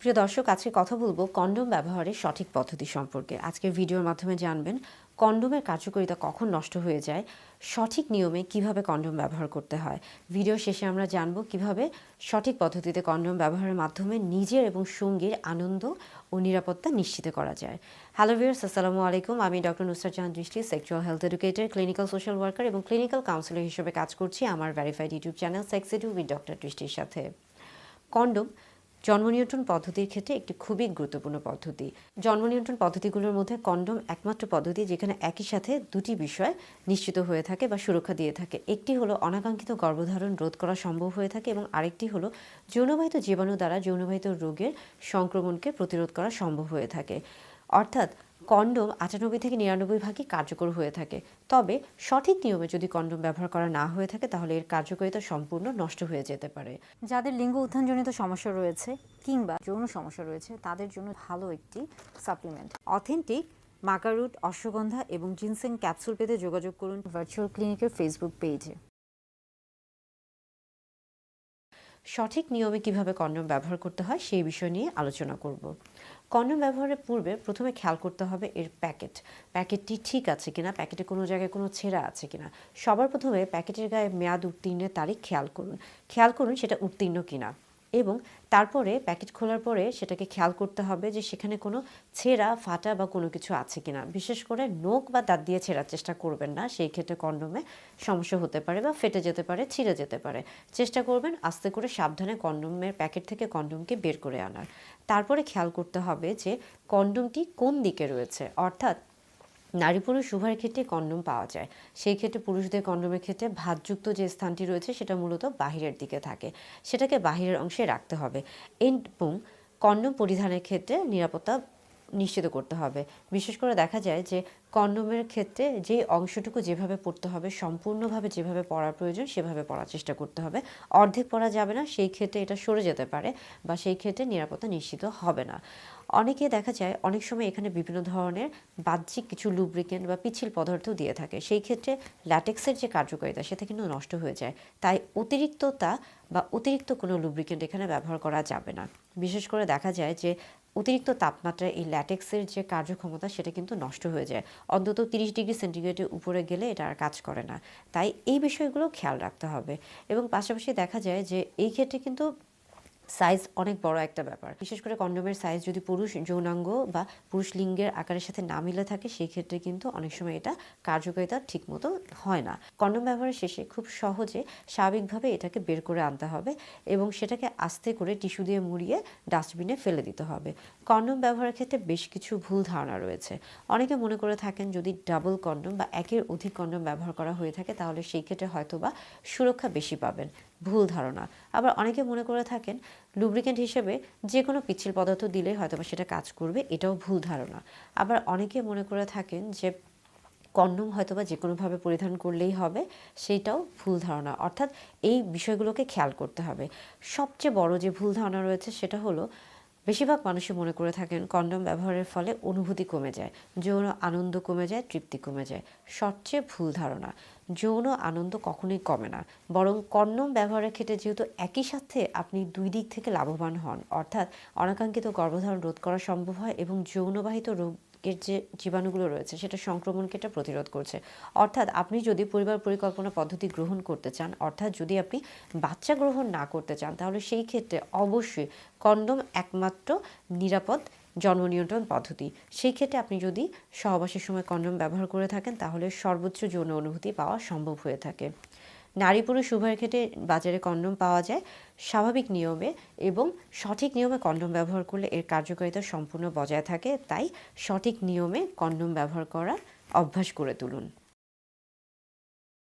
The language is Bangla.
প্রিয় দর্শক, আজকে কথা বলবো কন্ডোম ব্যবহারের সঠিক পদ্ধতি সম্পর্কে। আজকের ভিডিওর মাধ্যমে জানবেন কন্ডোমের কার্যকারিতা কখন নষ্ট হয়ে যায়, সঠিক নিয়মে কিভাবে কন্ডোম ব্যবহার করতে হয়। ভিডিও শেষে আমরা জানবো কিভাবে সঠিক পদ্ধতিতে কন্ডোম ব্যবহারের মাধ্যমে নিজের এবং সঙ্গীর আনন্দ ও নিরাপত্তা নিশ্চিত করা যায়। হ্যালো ভিউয়ার্স, আসসালামু আলাইকুম। আমি ডক্টর নুসরাত জাহান দৃষ্টি, sexual health educator, clinical social worker এবং ক্লিনিক্যাল কাউন্সিলর হিসেবে কাজ করছি আমার verified YouTube channel sex edu with doctor দৃষ্টির সাথে। কন্ডোম জন্ম নিয়ন্ত্রণ পদ্ধতির ক্ষেত্রে একটি খুবই গুরুত্বপূর্ণ পদ্ধতি। জন্ম নিয়ন্ত্রণ পদ্ধতিগুলোর মধ্যে কন্ডোম একমাত্র পদ্ধতি যেখানে একই সাথে দুটি বিষয় নিশ্চিত হয়ে থাকে বা সুরক্ষা দিয়ে থাকে। একটি হলো অনাকাঙ্ক্ষিত গর্ভধারণ রোধ করা সম্ভব হয়ে থাকে এবং আরেকটি হলো যৌনবাহিত জীবাণু দ্বারা যৌনবাহিত রোগের সংক্রমণকে প্রতিরোধ করা সম্ভব হয়ে থাকে। অর্থাৎ কন্ডোম ৯৮ থেকে ৯৯ ভাগই কার্যকর হয়ে থাকে। তবে সঠিক নিয়মে যদি কন্ডোম ব্যবহার করা না হয়ে থাকে তাহলে এর কার্যকারিতা সম্পূর্ণ নষ্ট হয়ে যেতে পারে। যাদের লিঙ্গ উত্থানজনিত সমস্যা রয়েছে কিংবা যৌন সমস্যা রয়েছে তাদের জন্য ভালো একটি সাপ্লিমেন্ট। অথেন্টিক মাকারুট, অশ্বগন্ধা এবং জিনসেং ক্যাপসুল পেতে যোগাযোগ করুন ভার্চুয়াল ক্লিনিকের ফেসবুক পেজে। সঠিক নিয়মে কিভাবে কন্ডোম ব্যবহার করতে হয় সেই বিষয় নিয়ে আলোচনা করব। কন্ডোম ব্যবহারের পূর্বে প্রথমে খেয়াল করতে হবে এর প্যাকেটটি ঠিক আছে কিনা, প্যাকেটে কোনো জায়গায় কোনো ছেঁড়া আছে কিনা। সবার প্রথমে প্যাকেটের গায়ে মেয়াদ উত্তীর্ণের তারিখ খেয়াল করুন সেটা উত্তীর্ণ কিনা। এবং তারপরে প্যাকেট খোলার পরে সেটাকে খেয়াল করতে হবে যে সেখানে কোনো ছেঁড়া ফাটা বা কোনো কিছু আছে কিনা। বিশেষ করে নখ বা দাঁত দিয়ে ছেঁড়ার চেষ্টা করবেন না, সেই ক্ষেত্রে কন্ডোমে সমস্যা হতে পারে বা ফেটে যেতে পারে, ছিঁড়ে যেতে পারে। চেষ্টা করবেন আস্তে করে সাবধানে কন্ডোমের প্যাকেট থেকে কন্ডোমকে বের করে আনার। তারপরে খেয়াল করতে হবে যে কন্ডোমটি কোন দিকে রয়েছে, অর্থাৎ নারী পুরুষ উভয়ের ক্ষেত্রে কন্ডোম পাওয়া যায়। সেই ক্ষেত্রে পুরুষদের কন্ডোমের ক্ষেত্রে ভাঁজযুক্ত যে স্থানটি রয়েছে সেটা মূলত বাহিরের দিকে থাকে, সেটাকে বাহিরের অংশে রাখতে হবে। এবং কন্ডোম পরিধানের ক্ষেত্রে নিরাপত্তা নিশ্চিত করতে হবে। বিশেষ করে দেখা যায় যে কন্ডোমের ক্ষেত্রে যে অংশটুকু যেভাবে পরতে হবে, সম্পূর্ণভাবে যেভাবে পরার প্রয়োজন সেভাবে পরার চেষ্টা করতে হবে। অর্ধেক পরা যাবে না, সেই ক্ষেত্রে এটা সরে যেতে পারে বা সেই ক্ষেত্রে নিরাপত্তা নিশ্চিত হবে না। অনেকে দেখা যায় অনেক সময় এখানে বিভিন্ন ধরনের বাহ্যিক কিছু লুব্রিকেন্ট বা পিচ্ছিল পদার্থ দিয়ে থাকে, সেই ক্ষেত্রে ল্যাটেক্সের যে কার্যকারিতা সেটা কিন্তু নষ্ট হয়ে যায়। তাই অতিরিক্ত কোনো লুব্রিকেন্ট এখানে ব্যবহার করা যাবে না। বিশেষ করে দেখা যায় যে অতিরিক্ত তাপমাত্রায় এই ল্যাটেক্সের যে কার্যক্ষমতা সেটা কিন্তু নষ্ট হয়ে যায়। অন্তত ৩০ ডিগ্রি সেন্টিগ্রেডের উপরে গেলে এটা আর কাজ করে না। তাই এই বিষয়গুলো খেয়াল রাখতে হবে। এবং পাশাপাশি দেখা যায় যে এই ক্ষেত্রে কিন্তু সাইজ অনেক বড় একটা ব্যাপার। বিশেষ করে কন্ডোমের সাইজ যদি পুরুষ যৌনাঙ্গ বা পুরুষ লিঙ্গের আকারের সাথে না মিলে থাকে সেই ক্ষেত্রে কিন্তু অনেক সময় এটা কার্যকারিতা ঠিকমতো হয় না। কন্ডোম ব্যবহারের শেষে খুব সহজে স্বাভাবিকভাবে এটাকে বের করে আনতে হবে এবং সেটাকে আস্তে করে টিস্যু দিয়ে মুড়িয়ে ডাস্টবিনে ফেলে দিতে হবে। কন্ডোম ব্যবহারের ক্ষেত্রে বেশ কিছু ভুল ধারণা রয়েছে। অনেকে মনে করে থাকেন যদি ডাবল কন্ডোম বা একের অধিক কন্ডোম ব্যবহার করা হয়ে থাকে তাহলে সেই ক্ষেত্রে হয়তোবা সুরক্ষা বেশি পাবেন। ভুল ধারণা। আবার অনেকে মনে করে থাকেন লুব্রিকেন্ট হিসেবে যে কোনো পিচ্ছিল পদার্থ দিলে হয়তোবা সেটা কাজ করবে, এটাও ভুল ধারণা। আবার অনেকে মনে করে থাকেন যে কন্ডোম হয়তোবা যে কোনোভাবে পরিধান করলেই হবে, সেইটাও ভুল ধারণা। অর্থাৎ এই বিষয়গুলোকে খেয়াল করতে হবে। সবচেয়ে বড় যে ভুল ধারণা রয়েছে সেটা হলো বেশিরভাগ মানুষই মনে করে থাকেন কন্ডোম ব্যবহারের ফলে অনুভূতি কমে যায়, যৌন আনন্দ কমে যায়, তৃপ্তি কমে যায়। সবচেয়ে ভুল ধারণা। যৌন আনন্দ কখনোই কমে না, বরং কন্ডোম ব্যবহারের ক্ষেত্রে যেহেতু একই সাথে আপনি দুই দিক থেকে লাভবান হন, অর্থাৎ অনাকাঙ্ক্ষিত গর্ভধারণ রোধ করা সম্ভব হয় এবং যৌনবাহিত রোগের যে জীবাণুগুলো রয়েছে সেটা সংক্রমণকে এটা প্রতিরোধ করছে। অর্থাৎ আপনি যদি পরিবার পরিকল্পনা পদ্ধতি গ্রহণ করতে চান, অর্থাৎ যদি আপনি বাচ্চা গ্রহণ না করতে চান, তাহলে সেই ক্ষেত্রে অবশ্যই কন্ডোম একমাত্র নিরাপদ জন্ম নিয়ন্ত্রণ পদ্ধতি। সেই ক্ষেত্রে আপনি যদি সহবাসের সময় কন্ডোম ব্যবহার করে থাকেন তাহলে সর্বোচ্চ যৌন অনুভূতি পাওয়া সম্ভব হয়ে থাকে। নারী পুরুষ উভয়ের ক্ষেত্রে বাজারে কন্ডোম পাওয়া যায় স্বাভাবিক নিয়মে এবং সঠিক নিয়মে কন্ডোম ব্যবহার করলে এর কার্যকারিতা সম্পূর্ণ বজায় থাকে। তাই সঠিক নিয়মে কন্ডোম ব্যবহার করার অভ্যাস করে তুলুন।